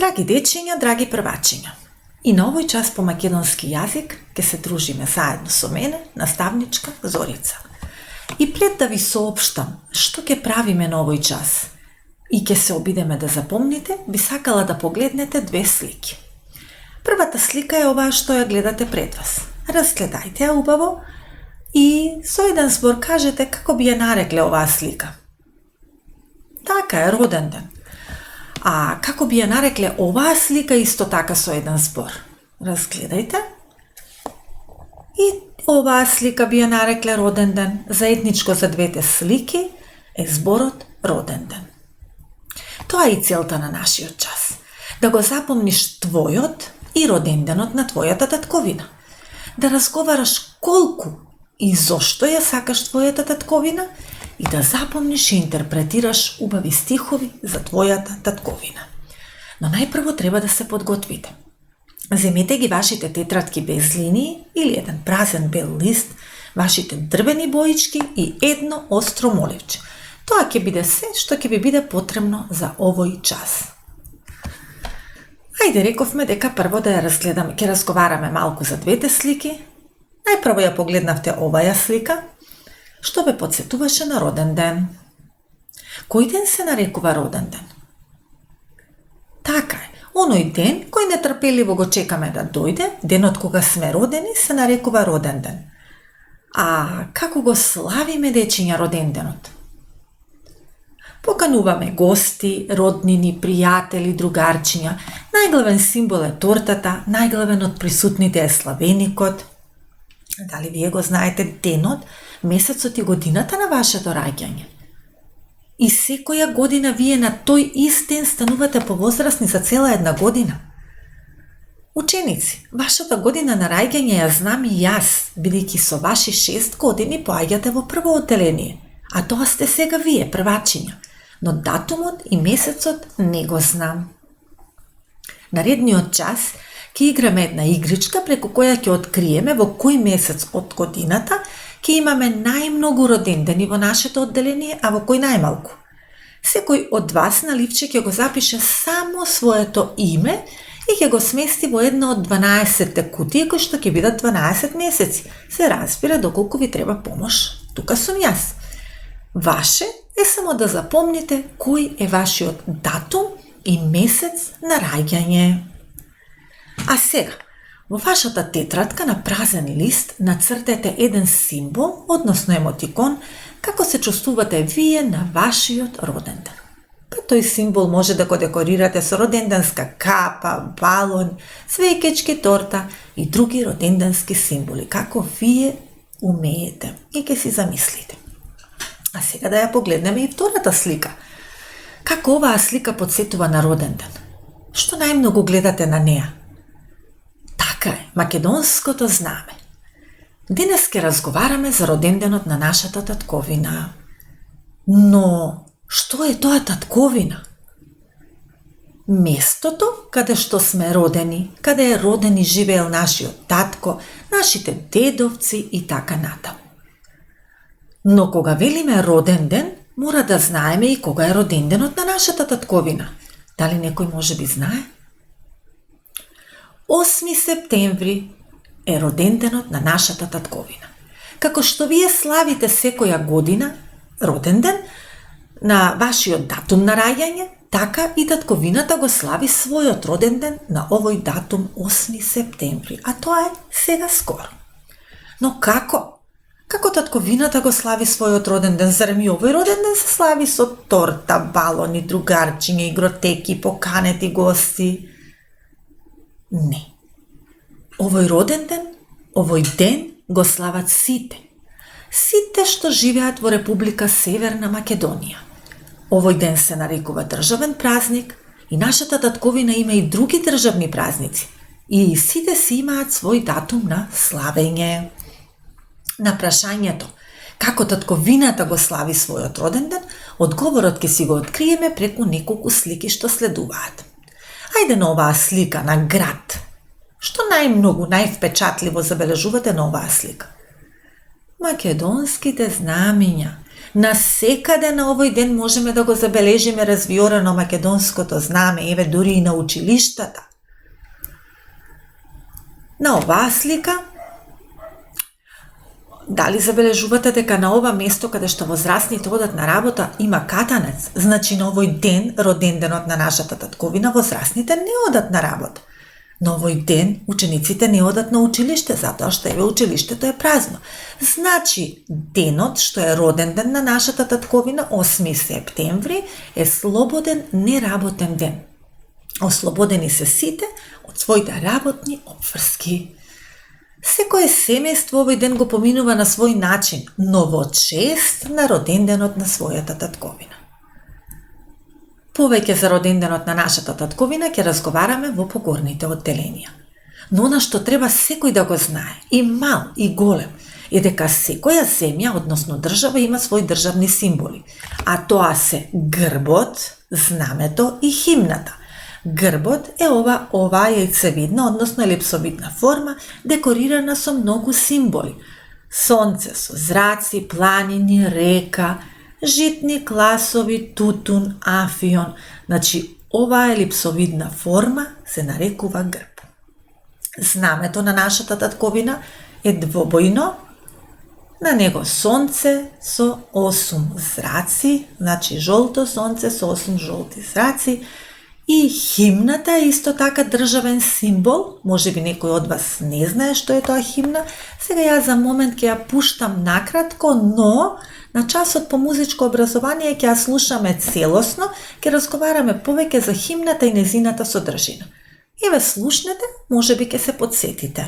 Драги дечиња, драги првачиња, и на овој час по македонски јазик ќе се дружиме заедно со мене, наставничка Зорица. И пред да ви соопштам што ќе правиме на овој час и ќе се обидеме да запомните, би сакала да погледнете две слики. Првата слика е оваа што ја гледате пред вас. Разгледајте ја убаво и со еден збор кажете како би ја нарекле оваа слика. Така е, роден ден. А како би ја нарекле оваа слика исто така со еден збор? Разгледајте. И оваа слика би ја нарекле роден ден. Заедничко за двете слики е зборот роден ден. Тоа е и целта на нашиот час. Да го запомниш твојот и роден денот на твојата татковина. Да разговараш колку и зошто ја сакаш твојата татковина и да запомниш и интерпретираш убави стихови за твојата татковина. Но најпрво треба да се подготвите. Земете ги вашите тетрадки без линии или еден празен бел лист, вашите дрвени боички и едно остро моливче. Тоа ќе биде се што ќе ви биде потребно за овој час. Ајде, рековме дека прво да ја разгледаме, ќе разговараме малку за двете слики. Најпрво ја погледнавте оваа слика, што ве потсетуваше на роден ден. Кој ден се нарекува роден ден? Така е, оној ден кој нетрпеливо го чекаме да дојде, денот кога сме родени, се нарекува роден ден. А како го славиме, дечиња, роден денот? Покануваме гости, роднини, пријатели, другарчиња. Најглавен символ е тортата, најглавен од присутните е славеникот. Дали вие го знаете денот, месецот и годината на вашето раѓање? И секоја година вие на тој ист ден станувате повозрасни за цела една година. Ученици, вашата година на раѓање ја знам и јас, бидејќи со ваши 6 години поаѓате во прво одделение, а тоа сте сега вие, првачиња, но датумот и месецот не го знам. Наредниот час ќе играме една игричка преку која ќе откриеме во кој месец од годината ќе имаме најмногу родендени во нашето одделение, а во кој најмалку. Секој од вас на ливче ќе го запише само своето име и ќе го смести во една од 12 кутии кои што ќе бидат 12 месеци. Се разбира доколку ви треба помош. Тука сум јас. Ваше е само да запомните кој е вашиот датум и месец на раѓање. А сега, во вашата тетрадка на празен лист нацртете еден символ, односно емотикон, како се чувствувате вие на вашиот роден ден. Па тој символ може да го декорирате со роденденска капа, балон, цвеќички, торта и други роденденски символи, како вие умеете и ќе си замислите. А сега да ја погледнеме и втората слика. Како оваа слика потсетува на роден ден? Што најмногу гледате на неа? Така е, македонското знаме. Денес ќе разговараме за роденденот на нашата татковина. Но, што е тоа татковина? Местото каде што сме родени, каде е роден и живеел нашиот татко, нашите дедовци и така натаму. Но кога велиме роден ден, мора да знаеме и кога е роден денот на нашата татковина. Дали некој може би знае? 8 септември е роден денот на нашата татковина. Како што вие славите секоја година роден ден на вашиот датум на раѓање, така и татковината го слави својот роден ден на овој датум 8 септември, а тоа е сега скоро. Но како? Како татковината го слави својот роден ден? Зарем и овој роден ден се слави со торта, балони, другарчиња, игротеки, поканети гости? Не. Овој роден ден, овој ден го слават сите. Сите што живеат во Република Северна Македонија. Овој ден се нарекува државен празник и нашата татковина има и други државни празници. И сите си имаат свој датум на славење. На прашањето како татковината го слави својот роден ден, одговорот ќе си го откриеме преку неколку слики што следуваат. Ајде на оваа слика на град. Што најмногу, највпечатливо забележувате на оваа слика? Македонските знамиња. Насекаде на овој ден можеме да го забележиме развиорено македонското знаме, еве дури и на училиштата. На оваа слика, дали забележувате дека на ова место каде што возрастните одат на работа има катанец, значи на овој ден, роден денот на нашата татковина, возрастните не одат на работа. На овој ден учениците не одат на училиште, затоа што еве училиштето е празно. Значи, денот што е роден ден на нашата татковина, 8 септември, е слободен неработен ден. Ослободени се сите од своите работни обврски. Секое семејство овој ден го поминува на свој начин, но во чест на роденденот на својата татковина. Повеќе за роденденот на нашата татковина ќе разговараме во погорните одделенија. Но она што треба секој да го знае, и мал, и голем, е дека секоја земја, односно држава, има своји државни символи, а тоа се грбот, знамето и химната. Грбот е оваа јајцевидна, односно елипсовидна форма, декорирана со многу символи. Сонце со зраци, планини, река, житни класови, тутун, афион. Значи, оваа елипсовидна форма се нарекува грб. Знамето на нашата татковина е двобојно. На него сонце со 8 зраци, значи жолто сонце со 8 жолти зраци. И химната е исто така државен символ, може би некој од вас не знае што е тоа химна, сега ја за момент ќе ја пуштам накратко, но на часот по музичко образование ќе ја слушаме целосно, ќе разговараме повеќе за химната и незината содржина. Еве слушнете, може би ќе се подсетите.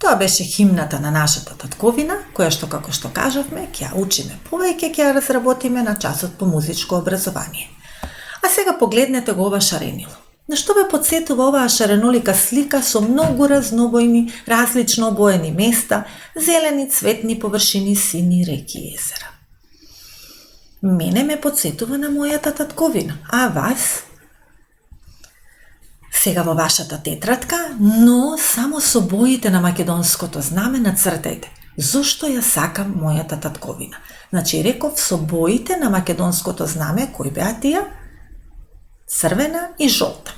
Тоа беше химната на нашата татковина, која што, како што кажавме, ќе ја учиме повеќе, ќе ја разработиме на часот по музичко образование. А сега погледнете го ова шаренило. На што бе подсетува оваа шаренолика слика со многу разнобојни, различно обоени места, зелени, цветни површини, сини реки и езера. Мене ме подсетува на мојата татковина, а вас? Сега во вашата тетрадка, но само со боите на македонското знаме нацртајте. Зошто ја сакам мојата татковина? Значи, реков со боите на македонското знаме, кои беа тие? Црвена и жолта.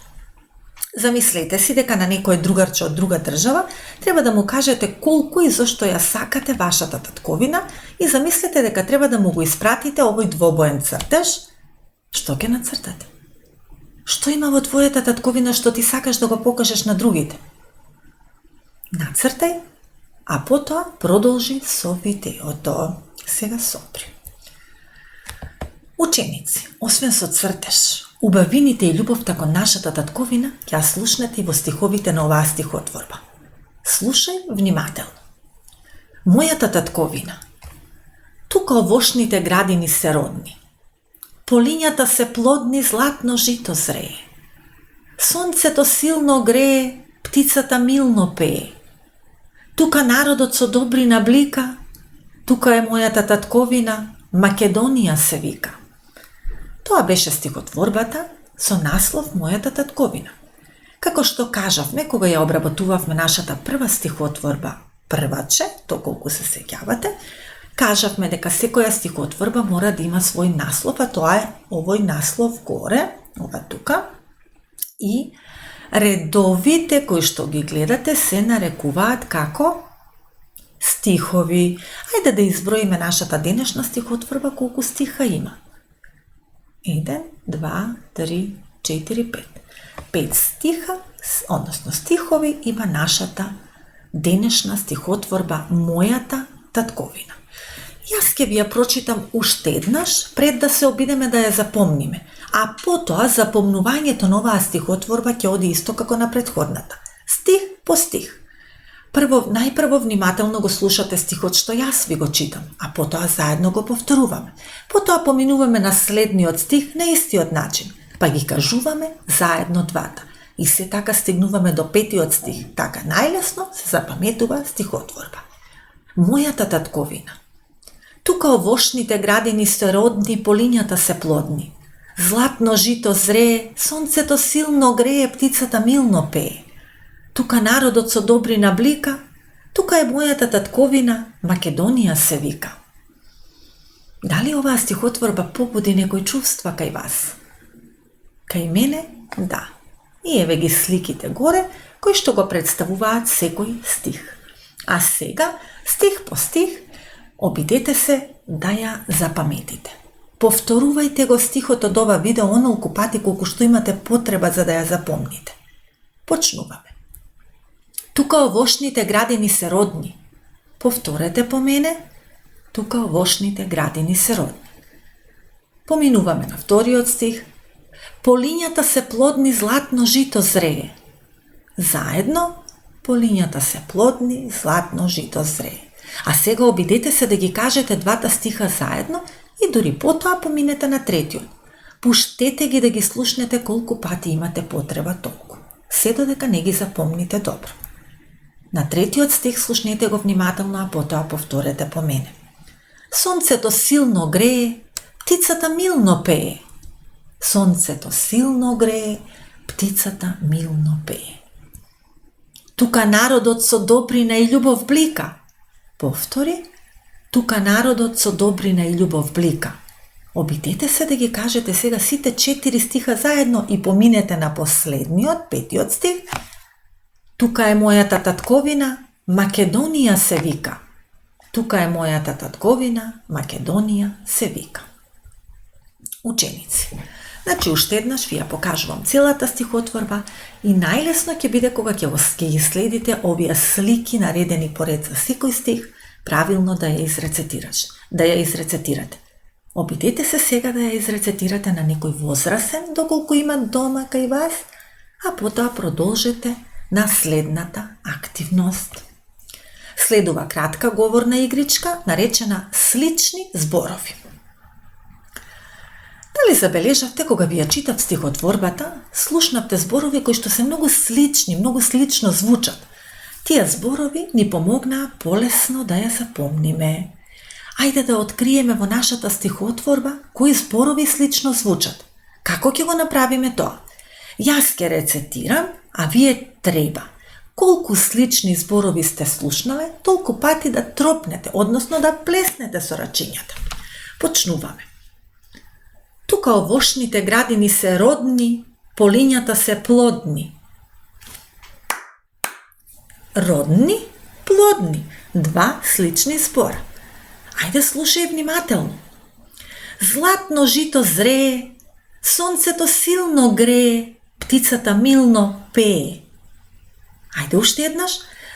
Замислете си дека на некој другарче од друга држава треба да му кажете колку и зошто ја сакате вашата татковина и замислете дека треба да му го испратите овој двобоен цртеж. Што ќе нацртате? Што има во твојата татковина што ти сакаш да го покажеш на другите? Нацртај, а потоа продолжи со видеото. Сега сопри. Ученици, освен со цртеж, убавините и љубовта кон нашата татковина ќе ја слушнете и во стиховите на оваа стихотворба. Слушај внимателно. Мојата татковина. Тука овошните градини се родни. Полињата се плодни, златно жито зрее. Сонцето силно грее, птицата милно пее. Тука народот со добрина блика, тука е мојата татковина, Македонија се вика. Тоа беше стихотворбата со наслов Мојата татковина. Како што кажавме кога ја обработувавме нашата прва стихотворба Прваче, то колку се сеќавате, кажавме дека секоја стихотворба мора да има свој наслов, а тоа е овој наслов горе, ова тука. И редовите кои што ги гледате се нарекуваат како стихови. Ајде да изброиме нашата денешна стихотворба колку стиха има. 1, 2, 3, 4, 5. 5 стиха, односно стихови има нашата денешна стихотворба Мојата татковина. Јас ќе ви ја прочитам уште еднаш пред да се обидеме да ја запомниме, а потоа запомнувањето на оваа стихотворба ќе оди исто како на претходната. Стих по стих. Најпрво внимателно го слушате стихот што јас ви го читам, а потоа заедно го повторуваме. Потоа поминуваме на следниот стих на истиот начин. па ги кажуваме заедно двата. И се така стигнуваме до 5-тиот стих. Така најлесно се запаметува стихотворба. Мојата татковина. Тука овошните градини се родни, полињата се плодни. Златно жито зрее, сонцето силно грее, птицата милно пее. Тука народот со добрина блика, тука е мојата татковина, Македонија се вика. Дали оваа стихотворба побуди некои чувства кај вас? Кај мене, да. И еве ги сликите горе, кои што го представуваат секој стих. А сега, стих по стих, обидете се да ја запаметите. Повторувајте го стихот од ова видео онолку пати колку што имате потреба за да ја запомните. Почнуваме. Тука овошните градини се родни. Повторете по мене. Тука овошните градини се родни. Поминуваме на вториот стих. Полињата се плодни, златно жито зрее. Заедно, полињата се плодни, златно жито зрее. А сега обидете се да ги кажете двата стиха заедно и дори потоа поминете на третиот. Пуштете ги да ги слушнете колку пати имате потреба толку. Се додека не ги запомните добро. На третиот стих слушнете го внимателно, а потоа повторете по мене. Сонцето силно грее, птицата милно пее. Сонцето силно грее, птицата милно пее. Тука народот со добрина и љубов блика. Повтори. Тука народот со добрина и љубов блика. Обидете се да ги кажете сега сите 4 стиха заедно и поминете на последниот, 5-тиот стих. Тука е мојата татковина, Македонија се вика. Тука е мојата татковина, Македонија се вика. Ученици, значи уште еднаш ви ја покажувам целата стихотворба и најлесно ќе биде кога ќе ги следите овие слики наредени поред за секој стих, правилно да ја изрецетирате. Обидете се сега да ја изрецетирате на некој возрасен, доколку има дома кај вас, а потоа продолжете на следната активност. Следува кратка говорна игричка, наречена слични зборови. Дали забележавте кога ви ја читав стихотворбата, слушнавте зборови кои што се многу слични, многу слично звучат. Тие зборови ни помогнаа полесно да ја запомниме. Ајде да откриеме во нашата стихотворба кои зборови слично звучат. Како ќе го направиме тоа? Јас ќе рецетирам, а вие треба. Колку слични зборови сте слушнале, толку пати да тропнете, односно да плеснете со рачињата. Почнуваме. Тука овошните градини се родни, полињата се плодни. Родни, плодни. Два слични збора. Ајде слушај внимателно. Златно жито зрее, сонцето силно грее, птицата милно пее. Ајде уште еднаш.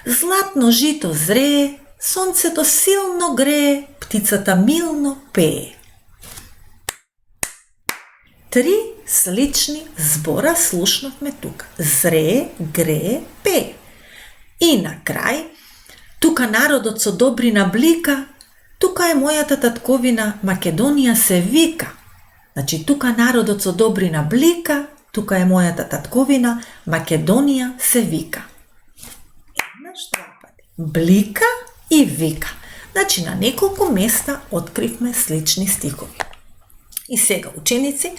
Златно жито зрее, сонцето силно грее, птицата милно пее. 3 слични збора слушнавме тука. Зрее, грее, пее. И на крај, тука народот со добрина блика, тука е мојата татковина, Македонија се вика. Значи, тука народот со добрина блика, тука е мојата татковина, Македонија се вика. Еднаш, два пати. Блика и вика. Значи, на неколку места откривме слични стихови. И сега, ученици,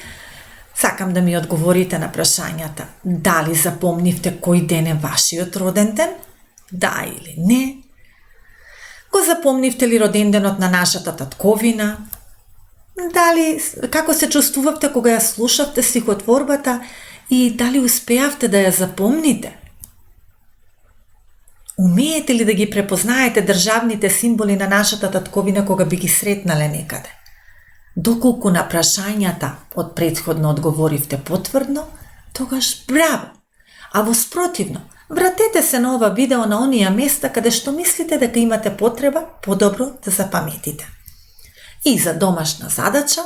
сакам да ми одговорите на прашањата. Дали запомнивте кој ден е вашиот роден ден? Да или не? Го запомнивте ли роден денот на нашата татковина? Дали, како се чувствувавте кога ја слушавте стихотворбата и дали успеавте да ја запомните? Умеете ли да ги препознаете државните символи на нашата татковина кога би ги сретнале некаде? Доколку на прашањата од претходно одговоривте потврдно, тогаш браво! А во спротивно, вратете се на ова видео на оние места каде што мислите дека имате потреба подобро да запаметите. И за домашна задача,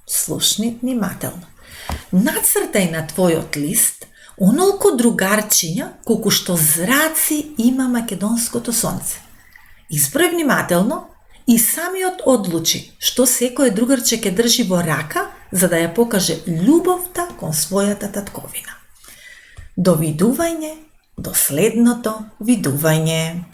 слушни внимателно. Нацртај на твојот лист онолку другарчиња колку што зраци има македонското сонце. Изброј внимателно и самиот одлучи што секое другарче ќе држи во рака за да ја покаже љубовта кон својата татковина. До видување, до следното видување.